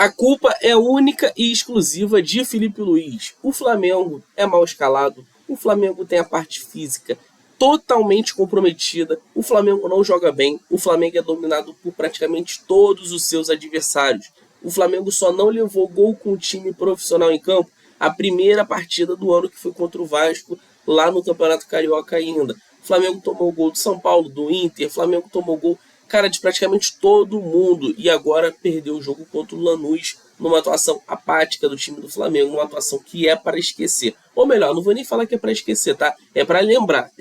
A culpa é única e exclusiva de Filipe Luís. O Flamengo é mal escalado, o Flamengo tem a parte física totalmente comprometida, o Flamengo não joga bem, o Flamengo é dominado por praticamente todos os seus adversários. O Flamengo só não levou gol com o time profissional em campo a primeira partida do ano, que foi contra o Vasco, lá no Campeonato Carioca ainda. O Flamengo tomou gol do São Paulo, do Inter, o Flamengo tomou gol, cara, de praticamente todo mundo, e agora perdeu o jogo contra o Lanús numa atuação apática do time do Flamengo, uma atuação que é para esquecer. Ou melhor, não vou nem falar que é para esquecer, tá? É para lembrar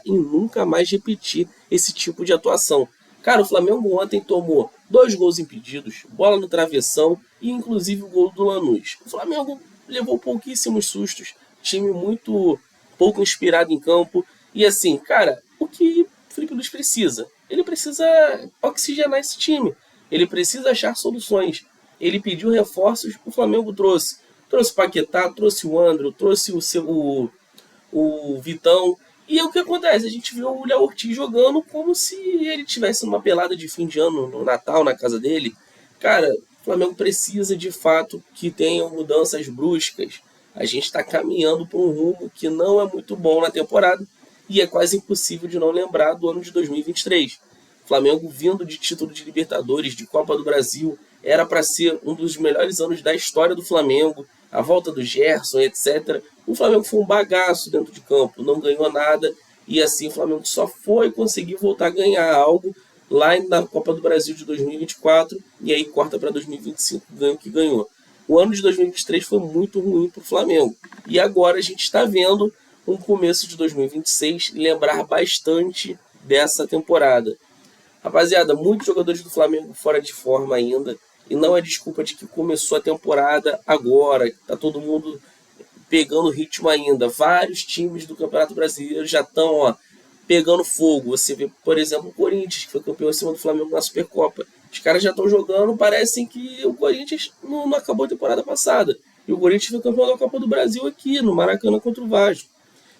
e nunca mais repetir esse tipo de atuação. Cara, o Flamengo ontem tomou 2 gols impedidos, bola no travessão e inclusive o gol do Lanús. O Flamengo levou pouquíssimos sustos, time muito pouco inspirado em campo, e assim, cara, o que o Filipe Luís precisa? Ele precisa oxigenar esse time, ele precisa achar soluções. Ele pediu reforços, o Flamengo trouxe. Trouxe o Paquetá, trouxe o Andro, trouxe o Vitão. E é o que acontece, a gente viu o Léo Ortiz jogando como se ele tivesse numa pelada de fim de ano no Natal, na casa dele. Cara, o Flamengo precisa de fato que tenham mudanças bruscas. A gente está caminhando para um rumo que não é muito bom na temporada e é quase impossível de não lembrar do ano de 2023. Flamengo vindo de título de Libertadores, de Copa do Brasil, era para ser um dos melhores anos da história do Flamengo, a volta do Gerson, etc. O Flamengo foi um bagaço dentro de campo, não ganhou nada, e assim o Flamengo só foi conseguir voltar a ganhar algo lá na Copa do Brasil de 2024, e aí corta para 2025, ganhou o que ganhou. O ano de 2023 foi muito ruim para o Flamengo, e agora a gente está vendo um começo de 2026 lembrar bastante dessa temporada. Rapaziada, muitos jogadores do Flamengo fora de forma ainda, e não é desculpa de que começou a temporada agora, tá todo mundo pegando ritmo ainda. Vários times do Campeonato Brasileiro já estão pegando fogo. Você vê, por exemplo, o Corinthians, que foi campeão em cima do Flamengo na Supercopa. Os caras já estão jogando, parecem que o Corinthians não acabou a temporada passada. E o Corinthians foi campeão da Copa do Brasil aqui, no Maracanã contra o Vasco.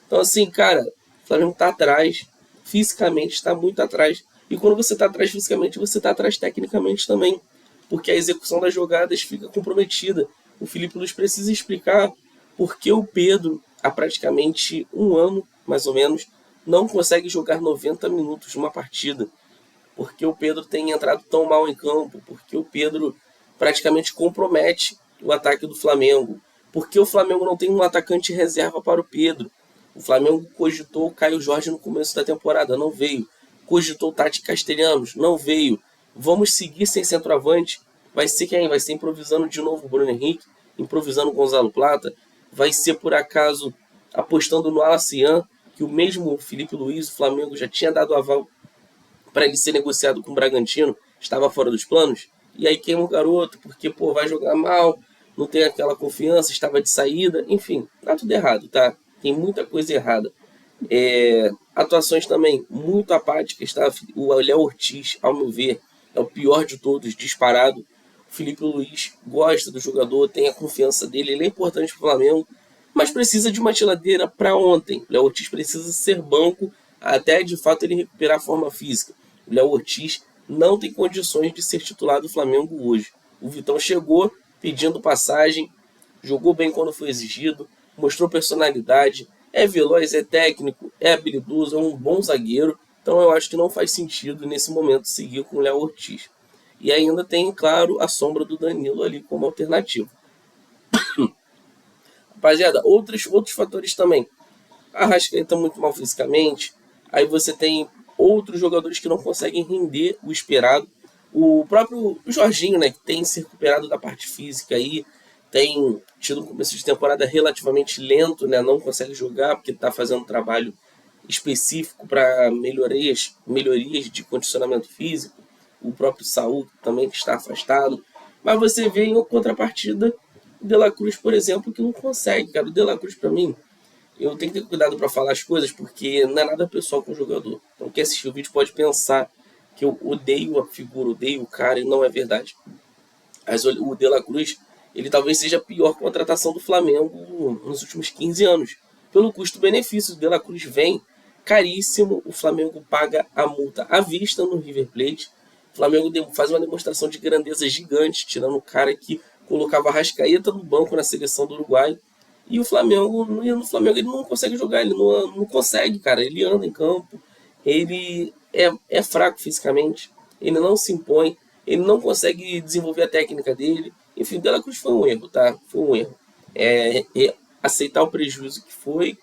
Então assim, cara, o Flamengo está atrás, fisicamente está muito atrás. E quando você está atrás fisicamente, você está atrás tecnicamente também, porque a execução das jogadas fica comprometida. O Filipe Luís precisa explicar por que o Pedro, há praticamente um ano, mais ou menos, não consegue jogar 90 minutos numa partida. Por que o Pedro tem entrado tão mal em campo, por que o Pedro praticamente compromete o ataque do Flamengo, por que o Flamengo não tem um atacante reserva para o Pedro. O Flamengo cogitou o Caio Jorge no começo da temporada, não veio. Cogitou o Tati Castelhanos, não veio. Vamos seguir sem centroavante. Vai ser quem? Vai ser improvisando de novo o Bruno Henrique, improvisando o Gonzalo Plata. Vai ser, por acaso, apostando no Alacian, que o mesmo Filipe Luís, o Flamengo, já tinha dado aval para ele ser negociado com o Bragantino, estava fora dos planos. E aí queima o garoto, porque vai jogar mal, não tem aquela confiança, estava de saída. Enfim, tá tudo errado, tá? Tem muita coisa errada. Atuações também muito apáticas, tá? O Léo Ortiz, ao meu ver, é o pior de todos, disparado. O Filipe Luís gosta do jogador, tem a confiança dele, ele é importante para o Flamengo, mas precisa de uma geladeira para ontem. O Léo Ortiz precisa ser banco até de fato ele recuperar a forma física. O Léo Ortiz não tem condições de ser titular do Flamengo hoje. O Vitão chegou pedindo passagem, jogou bem quando foi exigido, mostrou personalidade, é veloz, é técnico, é habilidoso, é um bom zagueiro. Então eu acho que não faz sentido nesse momento seguir com o Léo Ortiz. E ainda tem, claro, a sombra do Danilo ali como alternativa. Rapaziada, outros fatores também. A Arrascaeta muito mal fisicamente. Aí você tem outros jogadores que não conseguem render o esperado. O próprio Jorginho, né, que tem se recuperado da parte física aí, tem tido um começo de temporada relativamente lento, né, não consegue jogar porque está fazendo um trabalho específico para melhorias de condicionamento físico. O próprio Saúl também que está afastado. Mas você vê em contrapartida o De La Cruz, por exemplo, que não consegue. Cara, o De La Cruz, para mim, eu tenho que ter cuidado para falar as coisas, porque não é nada pessoal com o jogador. Então quem assistir o vídeo pode pensar que eu odeio a figura, odeio o cara, e não é verdade. Mas o De La Cruz, ele talvez seja a pior contratação do Flamengo nos últimos 15 anos. Pelo custo-benefício, o De La Cruz vem caríssimo, o Flamengo paga a multa à vista no River Plate, O Flamengo faz uma demonstração de grandeza gigante, tirando o cara que colocava a Arrascaeta no banco na seleção do Uruguai. E o Flamengo, no Flamengo ele não consegue jogar, ele não consegue, cara. Ele anda em campo, ele é fraco fisicamente, ele não se impõe, ele não consegue desenvolver a técnica dele. Enfim, o De La Cruz foi um erro, tá? Foi um erro. Aceitar o prejuízo que foi,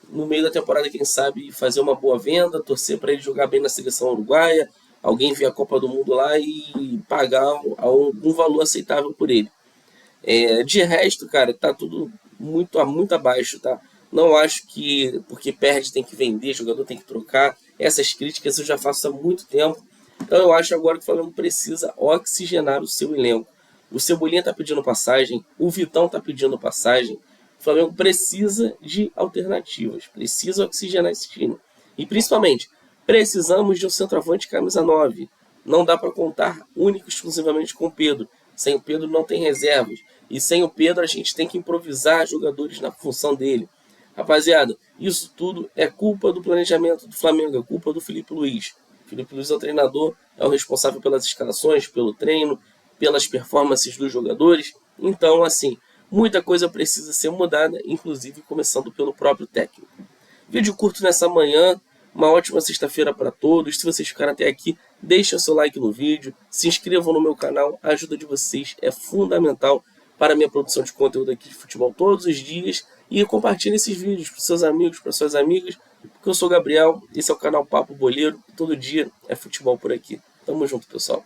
no meio da temporada, quem sabe, fazer uma boa venda, torcer para ele jogar bem na seleção uruguaia, alguém ver a Copa do Mundo lá e pagar algum valor aceitável por ele. De resto, cara, tá tudo muito abaixo, tá? Não acho que porque perde tem que vender, jogador tem que trocar. Essas críticas eu já faço há muito tempo. Então eu acho agora que o Flamengo precisa oxigenar o seu elenco. O Cebolinha tá pedindo passagem, o Vitão tá pedindo passagem. O Flamengo precisa de alternativas, precisa oxigenar esse time. E principalmente, precisamos de um centroavante camisa 9. Não dá para contar único e exclusivamente com o Pedro. Sem o Pedro não tem reservas. E sem o Pedro a gente tem que improvisar jogadores na função dele. Rapaziada, isso tudo é culpa do planejamento do Flamengo, é culpa do Filipe Luiz. O Filipe Luiz é o treinador, é o responsável pelas escalações, pelo treino, pelas performances dos jogadores. Então, assim, muita coisa precisa ser mudada, inclusive começando pelo próprio técnico. Vídeo curto nessa manhã, uma ótima sexta-feira para todos. Se vocês ficaram até aqui, deixem o seu like no vídeo, se inscrevam no meu canal, a ajuda de vocês é fundamental para a minha produção de conteúdo aqui de futebol todos os dias. E compartilhem esses vídeos para seus amigos, para suas amigas, porque eu sou o Gabriel, esse é o canal Papo Boleiro, todo dia é futebol por aqui. Tamo junto, pessoal.